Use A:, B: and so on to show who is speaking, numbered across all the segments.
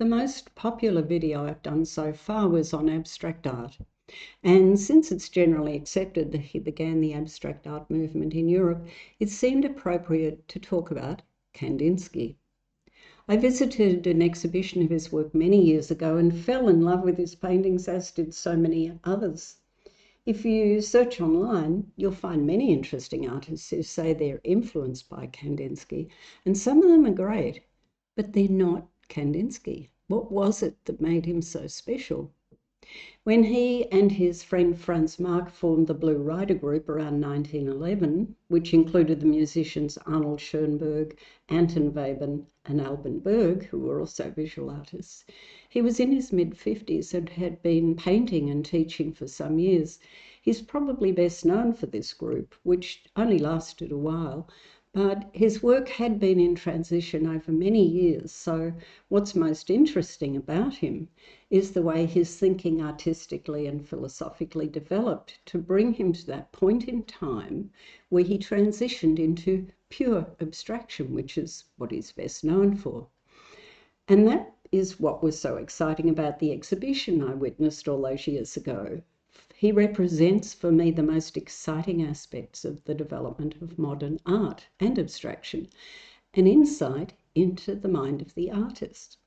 A: The most popular video I've done so far was on abstract art. And since it's generally accepted that he began the abstract art movement in Europe, it seemed appropriate to talk about Kandinsky. I visited an exhibition of his work many years ago and fell in love with his paintings, as did so many others. If you search online, you'll find many interesting artists who say they're influenced by Kandinsky, and some of them are great, but they're not Kandinsky. What was it that made him so special? When he and his friend Franz Marc formed the Blue Rider Group around 1911, which included the musicians Arnold Schoenberg, Anton Webern, and Alban Berg, who were also visual artists, he was in his mid-50s and had been painting and teaching for some years. He's probably best known for this group, which only lasted a while, but his work had been in transition over many years. So what's most interesting about him is the way his thinking artistically and philosophically developed to bring him to that point in time where he transitioned into pure abstraction, which is what he's best known for. And that is what was so exciting about the exhibition I witnessed all those years ago. He represents for me the most exciting aspects of the development of modern art and abstraction, an insight into the mind of the artist.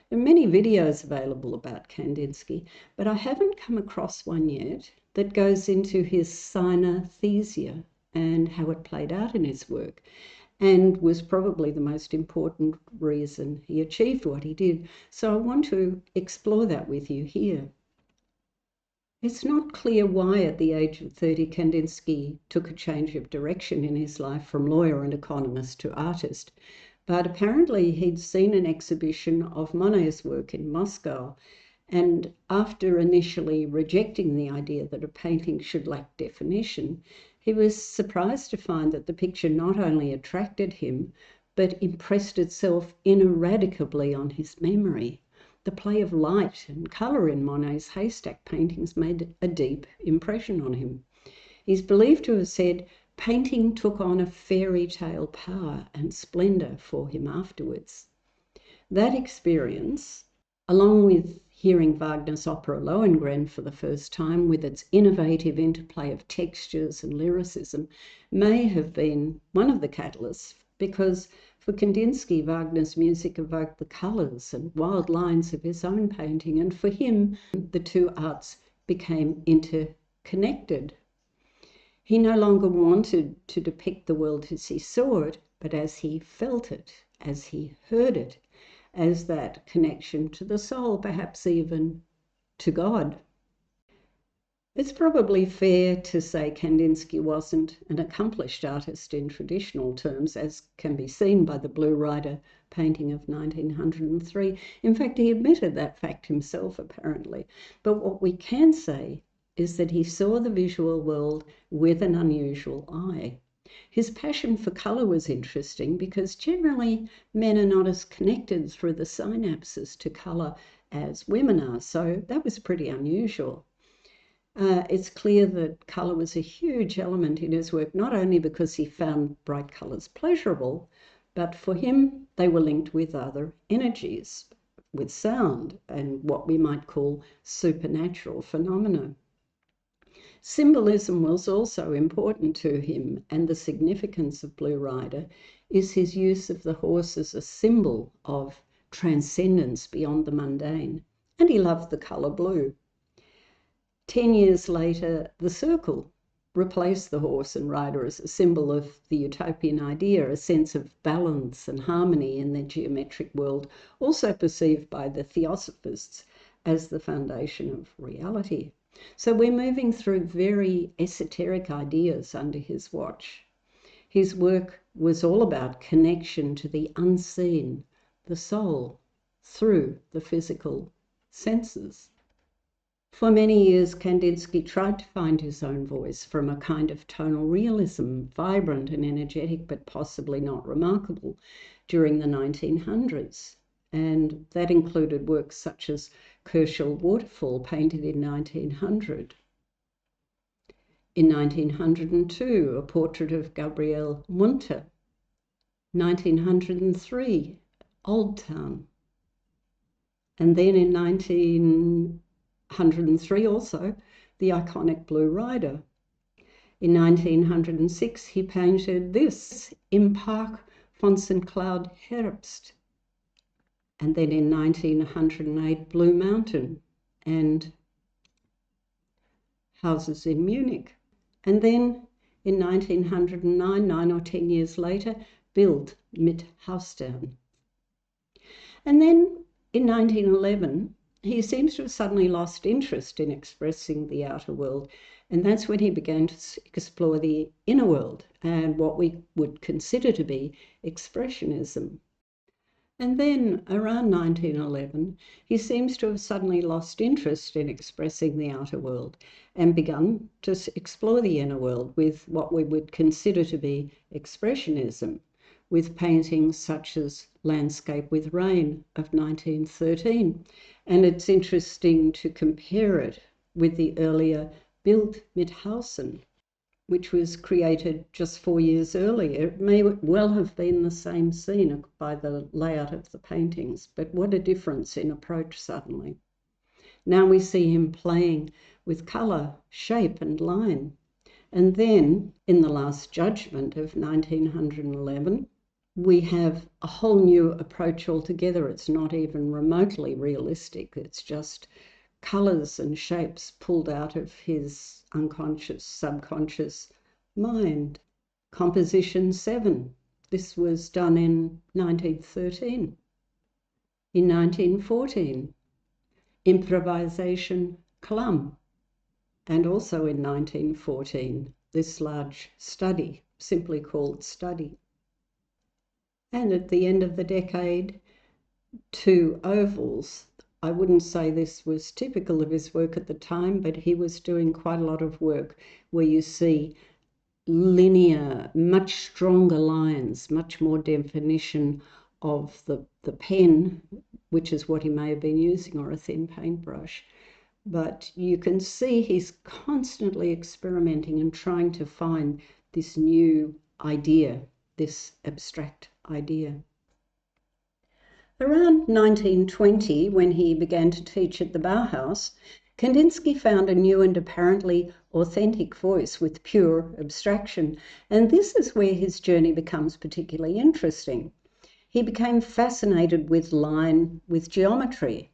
A: There are many videos available about Kandinsky, but I haven't come across one yet that goes into his Synaesthesia and how it played out in his work, and was probably the most important reason he achieved what he did. So I want to explore that with you here. It's not clear why at the age of 30 Kandinsky took a change of direction in his life from lawyer and economist to artist, but apparently he'd seen an exhibition of Monet's work in Moscow, and after initially rejecting the idea that a painting should lack definition, he was surprised to find that the picture not only attracted him, but impressed itself ineradicably on his memory. The play of light and colour in Monet's haystack paintings made a deep impression on him. He's believed to have said, painting took on a fairy tale power and splendour for him afterwards. That experience, along with hearing Wagner's opera Lohengrin for the first time with its innovative interplay of textures and lyricism, may have been one of the catalysts, because for Kandinsky, Wagner's music evoked the colours and wild lines of his own painting, and for him, the two arts became interconnected. He no longer wanted to depict the world as he saw it, but as he felt it, as he heard it, as that connection to the soul, perhaps even to God. It's probably fair to say Kandinsky wasn't an accomplished artist in traditional terms, as can be seen by the Blue Rider painting of 1903. In fact, he admitted that fact himself, apparently. But what we can say is that he saw the visual world with an unusual eye. His passion for colour was interesting because generally men are not as connected through the synapses to colour as women are, so that was pretty unusual. It's clear that colour was a huge element in his work, not only because he found bright colours pleasurable, but for him they were linked with other energies, with sound and what we might call supernatural phenomena. Symbolism was also important to him, and the significance of Blue Rider is his use of the horse as a symbol of transcendence beyond the mundane, and he loved the colour blue. 10 years later, the circle replaced the horse and rider as a symbol of the utopian idea, a sense of balance and harmony in the geometric world, also perceived by the theosophists as the foundation of reality. So we're moving through very esoteric ideas under his watch. His work was all about connection to the unseen, the soul, through the physical senses. For many years, Kandinsky tried to find his own voice from a kind of tonal realism, vibrant and energetic, but possibly not remarkable, during the 1900s. And that included works such as Kerschel Waterfall, painted in 1900. In 1902, a portrait of Gabriele Munter. 1903, Old Town. And then in 1903 also, the iconic Blue Rider. In 1906, he painted this, Im Park von St. Cloud Herbst. And then in 1908, Blue Mountain and Houses in Munich. And then in 1909, 9 or 10 years later, Bild mit Hausstern. And then in 1911, he seems to have suddenly lost interest in expressing the outer world. And that's when he began to explore the inner world and what we would consider to be expressionism. And then around 1911, he seems to have suddenly lost interest in expressing the outer world and begun to explore the inner world with what we would consider to be expressionism, with paintings such as Landscape with Rain of 1913. And it's interesting to compare it with the earlier Bild mit Hausen, which was created just 4 years earlier. It may well have been the same scene by the layout of the paintings, but what a difference in approach suddenly. Now we see him playing with colour, shape and line. And then in The Last Judgment of 1911, we have a whole new approach altogether. It's not even remotely realistic. It's just colours and shapes pulled out of his unconscious, subconscious mind. Composition 7. This was done in 1913. In 1914, Improvisation Clum. And also in 1914, this large study, simply called Study. And at the end of the decade, 2 ovals. I wouldn't say this was typical of his work at the time, but he was doing quite a lot of work where you see linear, much stronger lines, much more definition of the pen, which is what he may have been using, or a thin paintbrush. But you can see he's constantly experimenting and trying to find this new idea, this abstract idea. Around 1920, when he began to teach at the Bauhaus, Kandinsky found a new and apparently authentic voice with pure abstraction, and this is where his journey becomes particularly interesting. He became fascinated with line, with geometry,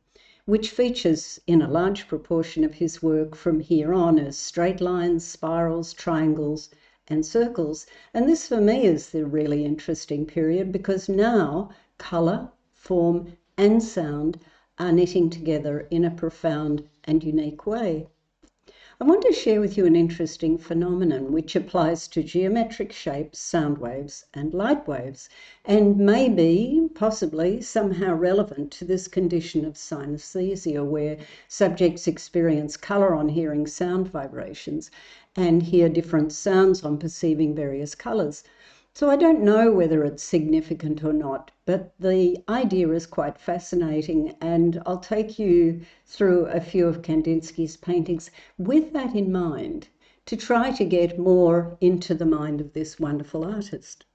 A: which features in a large proportion of his work from here on as straight lines, spirals, triangles, and circles. And this for me is the really interesting period, because now colour, form and sound are knitting together in a profound and unique way. I want to share with you an interesting phenomenon which applies to geometric shapes, sound waves and light waves, and may be possibly somehow relevant to this condition of synesthesia, where subjects experience colour on hearing sound vibrations and hear different sounds on perceiving various colours. So I don't know whether it's significant or not, but the idea is quite fascinating, and I'll take you through a few of Kandinsky's paintings with that in mind, to try to get more into the mind of this wonderful artist.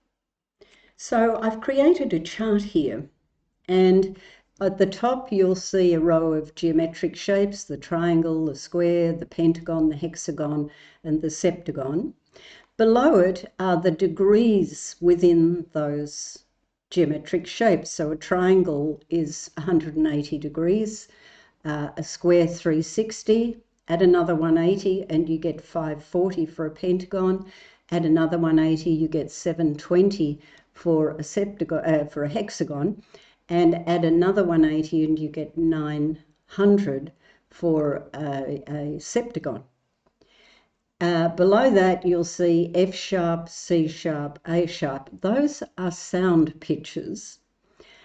A: So I've created a chart here, and at the top you'll see a row of geometric shapes: the triangle, the square, the pentagon, the hexagon and the septagon. Below it are the degrees within those geometric shapes. So a triangle is 180 degrees, a square 360, add another 180 and you get 540 for a pentagon, add another 180, you get 720 for a septagon, for a hexagon, and add another 180 and you get 900 for a septagon. Below that, you'll see F sharp, C sharp, A sharp. Those are sound pitches.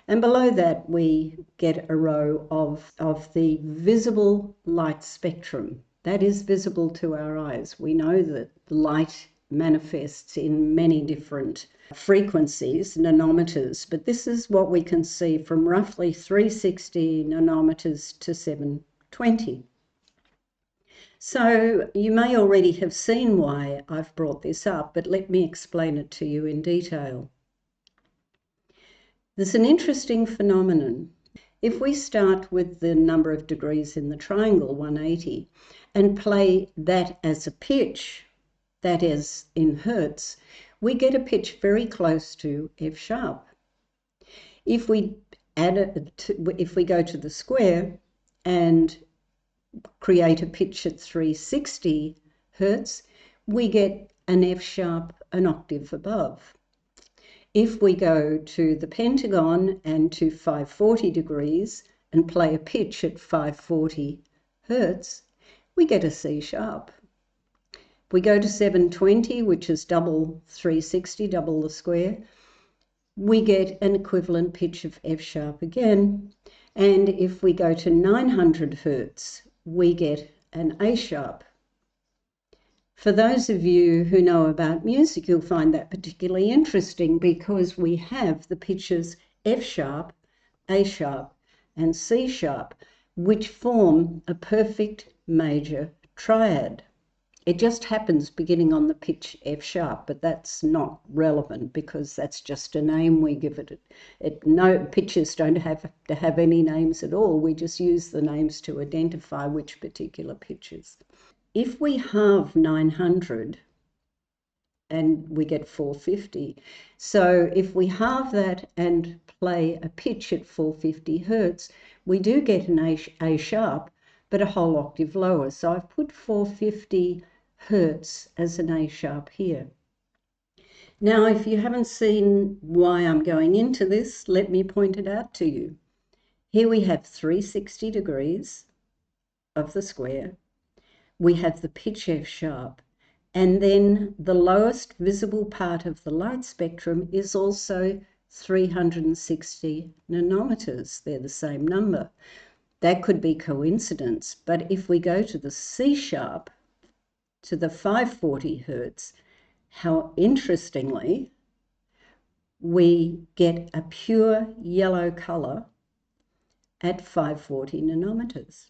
A: And below that, we get a row of the visible light spectrum. That is visible to our eyes. We know that light manifests in many different frequencies, nanometers, but this is what we can see from roughly 360 nanometers to 720. So you may already have seen why I've brought this up, but let me explain it to you in detail. There's an interesting phenomenon. If we start with the number of degrees in the triangle, 180, and play that as a pitch, that is in hertz, we get a pitch very close to F sharp. If we if we go to the square and create a pitch at 360 hertz, we get an F sharp an octave above. If we go to the pentagon and to 540 degrees and play a pitch at 540 hertz, we get a C sharp. If we go to 720, which is double 360, double the square, we get an equivalent pitch of F sharp again. And if we go to 900 hertz, we get an A sharp. For those of you who know about music, you'll find that particularly interesting because we have the pitches F sharp, A sharp, and C sharp, which form a perfect major triad. It just happens beginning on the pitch F sharp, but that's not relevant because that's just a name we give it. No pitches don't have to have any names at all. We just use the names to identify which particular pitches. If we halve 900 and we get 450, so if we halve that and play a pitch at 450 hertz, we do get an A sharp, but a whole octave lower. So I've put 450 hertz as an A sharp here. Now, if you haven't seen why I'm going into this, let me point it out to you. Here we have 360 degrees of the square. We have the pitch F sharp, and then the lowest visible part of the light spectrum is also 360 nanometers. They're the same number. That could be coincidence, but if we go to the C sharp, to the 540 hertz, how interestingly, we get a pure yellow color at 540 nanometers.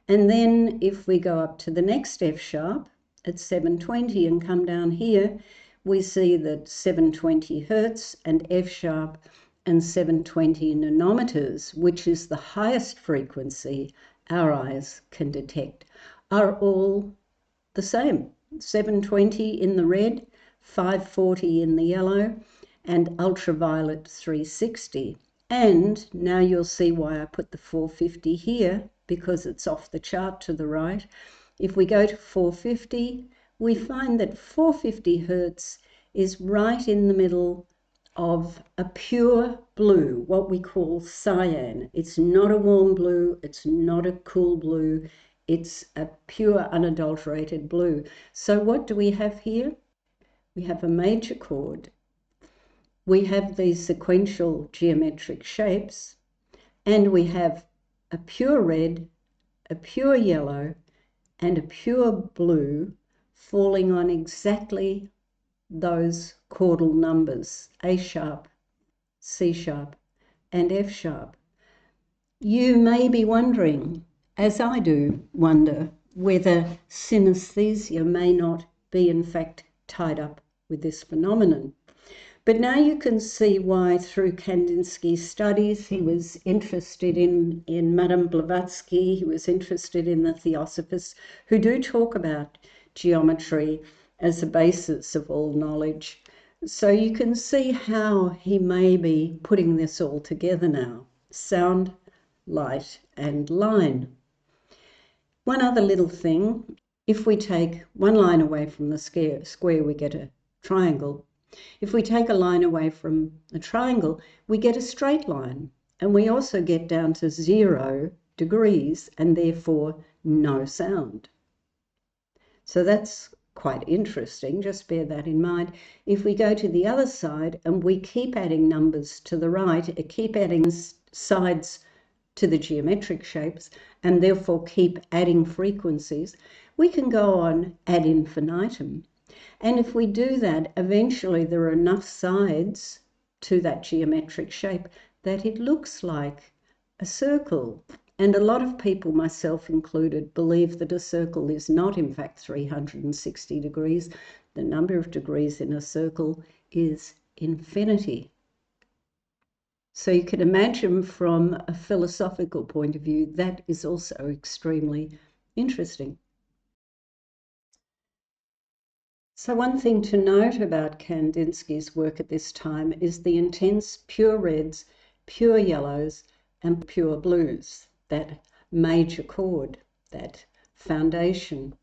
A: And then if we go up to the next F sharp at 720 and come down here, we see that 720 hertz and F sharp and 720 nanometers, which is the highest frequency our eyes can detect, are all the same. 720 in the red, 540 in the yellow, and ultraviolet 360. And now you'll see why I put the 450 here, because it's off the chart to the right. If we go to 450, we find that 450 hertz is right in the middle of a pure blue, what we call cyan. It's not a warm blue, it's not a cool blue, it's a pure unadulterated blue. So what do we have here? We have a major chord. We have these sequential geometric shapes, and we have a pure red, a pure yellow, and a pure blue falling on exactly those chordal numbers, A sharp, C sharp, and F sharp. You may be wondering, as I do wonder, whether synesthesia may not be in fact tied up with this phenomenon. But now you can see why, through Kandinsky's studies, he was interested in Madame Blavatsky, he was interested in the Theosophists, who do talk about geometry as the basis of all knowledge. So you can see how he may be putting this all together now: sound, light, and line. One other little thing, if we take one line away from the square, we get a triangle. If we take a line away from a triangle, we get a straight line, and we also get down to 0 degrees and therefore no sound. So that's quite interesting, just bear that in mind. If we go to the other side and we keep adding numbers to the right, keep adding sides to the geometric shapes, and therefore keep adding frequencies, we can go on ad infinitum. And if we do that, eventually there are enough sides to that geometric shape that it looks like a circle. And a lot of people, myself included, believe that a circle is not in fact 360 degrees. The number of degrees in a circle is infinity. So you can imagine from a philosophical point of view, that is also extremely interesting. So one thing to note about Kandinsky's work at this time is the intense pure reds, pure yellows, and pure blues, that major chord, that foundation.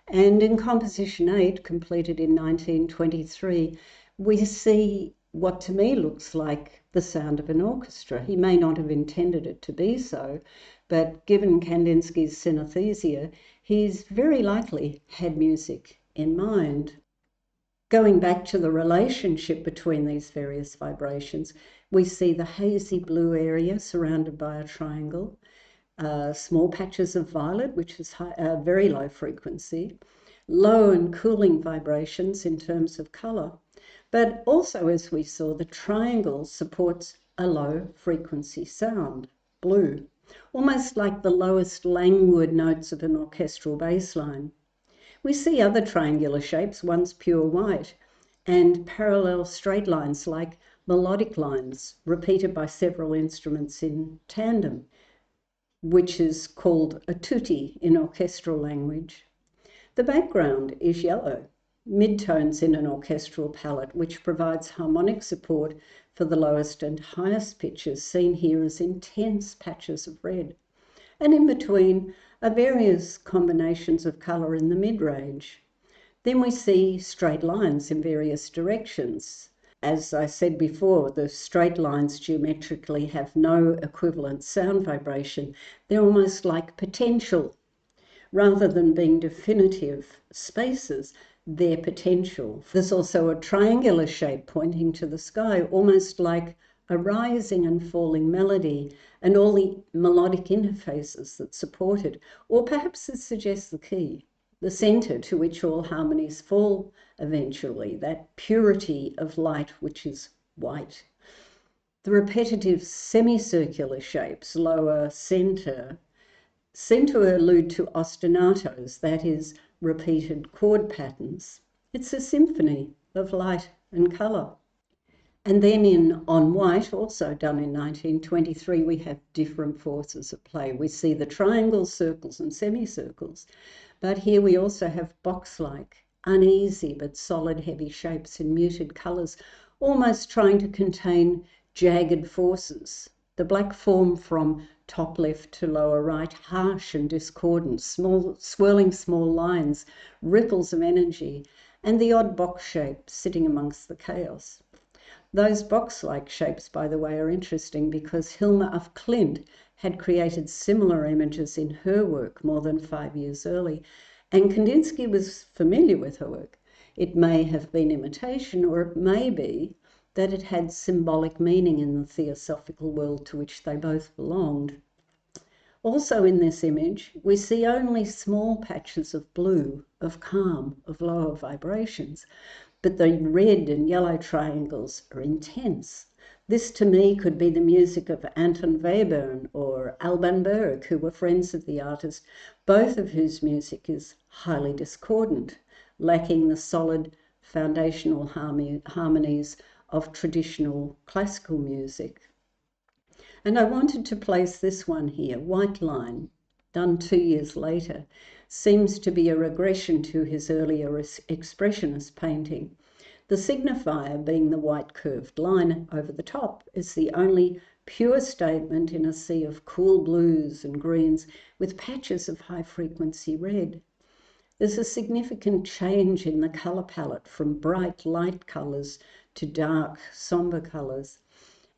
A: And in Composition 8, completed in 1923, we see what to me looks like the sound of an orchestra. He may not have intended it to be so, but given Kandinsky's synesthesia, he's very likely had music in mind. Going back to the relationship between these various vibrations, we see the hazy blue area surrounded by a triangle, small patches of violet, which is very low frequency, low and cooling vibrations in terms of color. But also, as we saw, the triangle supports a low frequency sound, blue, almost like the lowest languid notes of an orchestral bass line. We see other triangular shapes, once pure white, and parallel straight lines like melodic lines repeated by several instruments in tandem, which is called a tutti in orchestral language. The background is yellow, midtones in an orchestral palette, which provides harmonic support for the lowest and highest pitches, seen here as intense patches of red. And in between are various combinations of colour in the mid-range. Then we see straight lines in various directions. As I said before, the straight lines geometrically have no equivalent sound vibration. They're almost like potential. Rather than being definitive spaces, they're potential. There's also a triangular shape pointing to the sky, almost like a rising and falling melody, and all the melodic interfaces that support it. Or perhaps it suggests the key, the center to which all harmonies fall eventually, that purity of light which is white. The repetitive semicircular shapes, lower center, seem to allude to ostinatos, that is, repeated chord patterns. It's a symphony of light and color. And then on white, also done in 1923, we have different forces at play. We see the triangles, circles, and semicircles, but here we also have box-like, uneasy but solid heavy shapes in muted colors, almost trying to contain jagged forces. The black form from top left to lower right, harsh and discordant, swirling small lines, ripples of energy, and the odd box shape sitting amongst the chaos. Those box-like shapes, by the way, are interesting because Hilma af Klint had created similar images in her work more than 5 years early, and Kandinsky was familiar with her work. It may have been imitation, or it may be that it had symbolic meaning in the theosophical world to which they both belonged. Also in this image, we see only small patches of blue, of calm, of lower vibrations, but the red and yellow triangles are intense. This, to me, could be the music of Anton Webern or Alban Berg, who were friends of the artist, both of whose music is highly discordant, lacking the solid foundational harmonies of traditional classical music. And I wanted to place this one here, White Line, done 2 years later, seems to be a regression to his earlier expressionist painting. The signifier, being the white curved line over the top, is the only pure statement in a sea of cool blues and greens with patches of high frequency red. There's a significant change in the color palette from bright light colors to dark somber colors.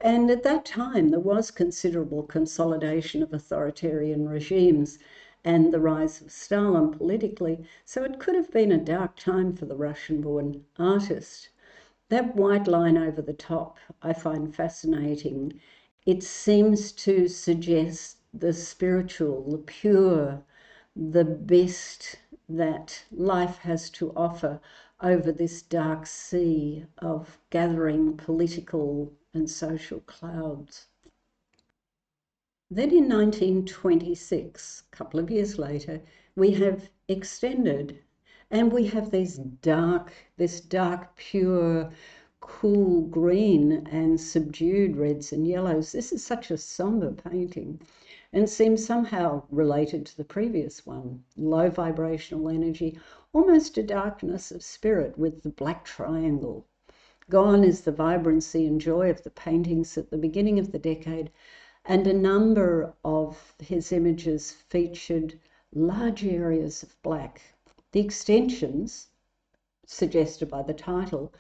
A: And at that time, there was considerable consolidation of authoritarian regimes and the rise of Stalin politically, so it could have been a dark time for the Russian-born artist. That white line over the top I find fascinating. It seems to suggest the spiritual, the pure, the best that life has to offer over this dark sea of gathering political and social clouds. Then in 1926, a couple of years later, we have extended and we have this dark, pure, cool green and subdued reds and yellows. This is such a somber painting and seems somehow related to the previous one. Low vibrational energy, almost a darkness of spirit with the black triangle. Gone is the vibrancy and joy of the paintings at the beginning of the decade, and a number of his images featured large areas of black. The extensions, suggested by the title,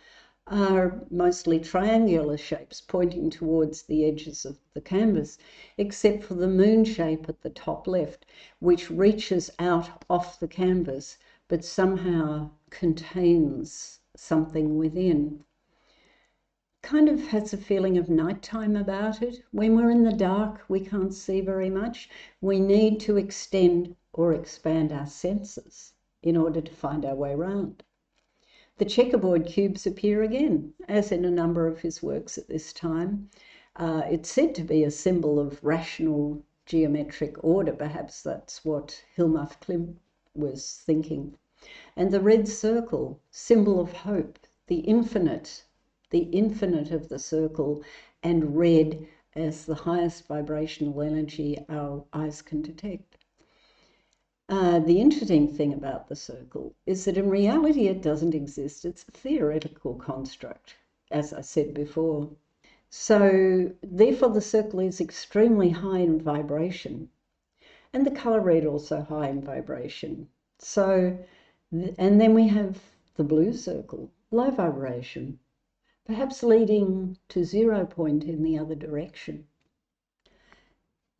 A: are mostly triangular shapes pointing towards the edges of the canvas, except for the moon shape at the top left, which reaches out off the canvas but somehow contains something within. Kind of has a feeling of nighttime about it. When we're in the dark, we can't see very much. We need to extend or expand our senses in order to find our way around. The checkerboard cubes appear again, as in a number of his works at this time. It's said to be a symbol of rational geometric order. Perhaps that's what Hilmaf Klimt was thinking. And the red circle, symbol of hope, the infinite of the circle, and red as the highest vibrational energy our eyes can detect. The interesting thing about the circle is that in reality it doesn't exist. It's a theoretical construct, as I said before. So therefore the circle is extremely high in vibration, and the color red also high in vibration. So, and then we have the blue circle, low vibration, perhaps leading to 0 point in the other direction.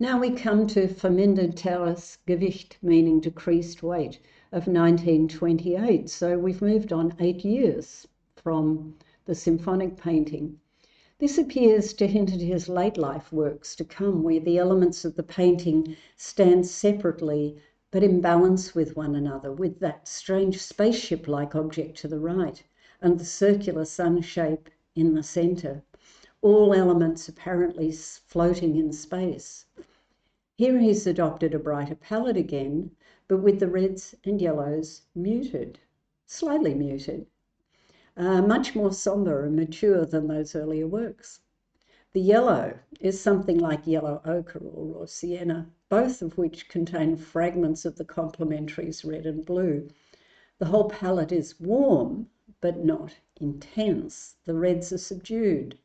A: Now we come to vermindertes Gewicht, meaning decreased weight, of 1928. So we've moved on 8 years from the symphonic painting. This appears to hint at his late life works to come, where the elements of the painting stand separately but in balance with one another, with that strange spaceship-like object to the right and the circular sun shape in the center, all elements apparently floating in space. Here he's adopted a brighter palette again, but with the reds and yellows muted, slightly muted, much more somber and mature than those earlier works. The yellow is something like yellow ochre or raw sienna, both of which contain fragments of the complementaries red and blue. The whole palette is warm, but not intense. The reds are subdued.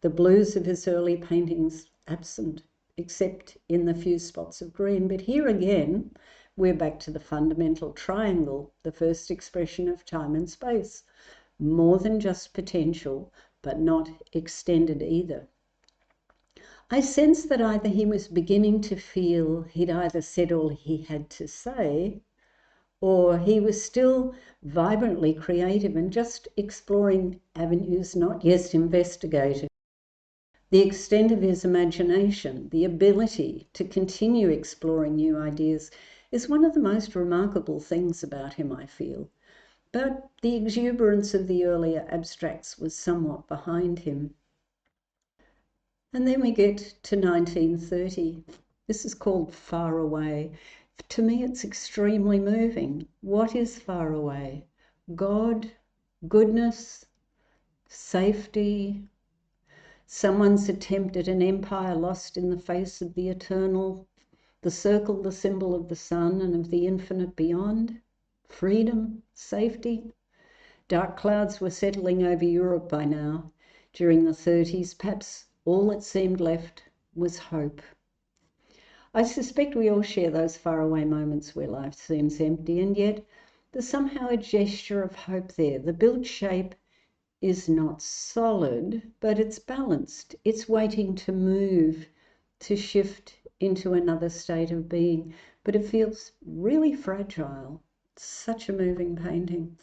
A: The blues of his early paintings absent, except in the few spots of green. But here again, we're back to the fundamental triangle, the first expression of time and space. More than just potential, but not extended either. I sense that either he was beginning to feel he'd either said all he had to say, or he was still vibrantly creative and just exploring avenues not yet investigated. The extent of his imagination, the ability to continue exploring new ideas, is one of the most remarkable things about him, I feel. But the exuberance of the earlier abstracts was somewhat behind him. And then we get to 1930. This is called Far Away. To me, it's extremely moving. What is far away? God, goodness, safety, someone's attempt at an empire lost in the face of the eternal, the circle, the symbol of the sun and of the infinite beyond, freedom, safety. Dark clouds were settling over Europe by now. During the 30s, perhaps all that seemed left was hope. I suspect we all share those faraway moments where life seems empty, and yet there's somehow a gesture of hope there. The built shape is not solid, but it's balanced. It's waiting to move, to shift into another state of being, but it feels really fragile. It's such a moving painting.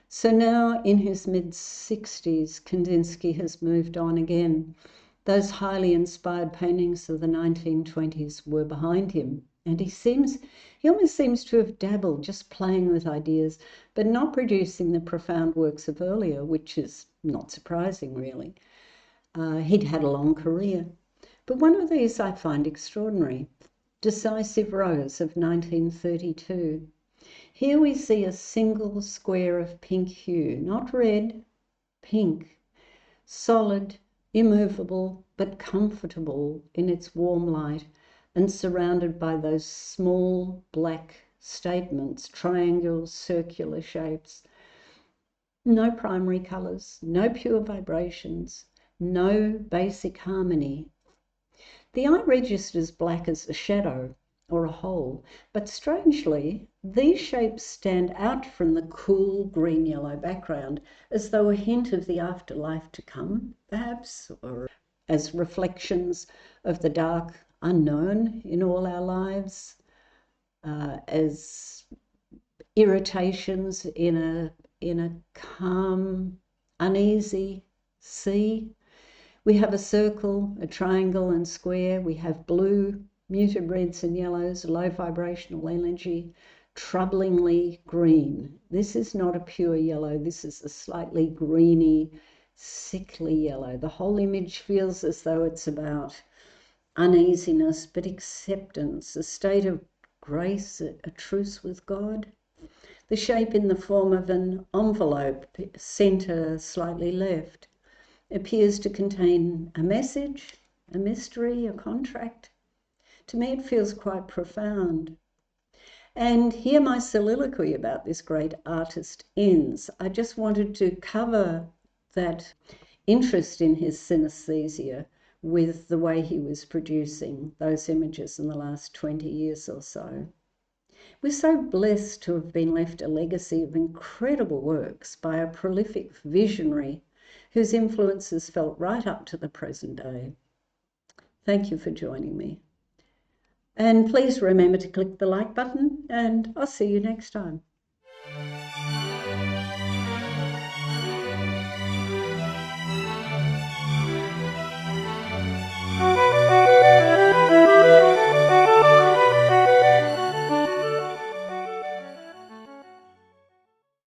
A: So now in his mid-60s, Kandinsky has moved on again. Those highly inspired paintings of the 1920s were behind him, and he almost seems to have dabbled, just playing with ideas, but not producing the profound works of earlier, which is not surprising, really. He'd had a long career. But one of these I find extraordinary, Decisive Rose of 1932. Here we see a single square of pink hue, not red, pink, solid, immovable, but comfortable in its warm light, and surrounded by those small black statements, triangles, circular shapes. No primary colors, no pure vibrations, no basic harmony. The eye registers black as a shadow or a hole, but strangely, these shapes stand out from the cool green-yellow background as though a hint of the afterlife to come, perhaps, or as reflections of the dark unknown in all our lives, as irritations in a calm, uneasy sea. We have a circle, a triangle, and square. We have blue, muted reds and yellows, low vibrational energy, troublingly green. This is not a pure yellow. This is a slightly greeny, sickly yellow. The whole image feels as though it's about uneasiness, but acceptance, a state of grace, a truce with God. The shape in the form of an envelope, center slightly left, appears to contain a message, a mystery, a contract. To me, it feels quite profound. And here my soliloquy about this great artist ends. I just wanted to cover that interest in his synesthesia with the way he was producing those images in the last 20 years or so. We're so blessed to have been left a legacy of incredible works by a prolific visionary whose influences felt right up to the present day. Thank you for joining me. And please remember to click the like button, and I'll see you next time.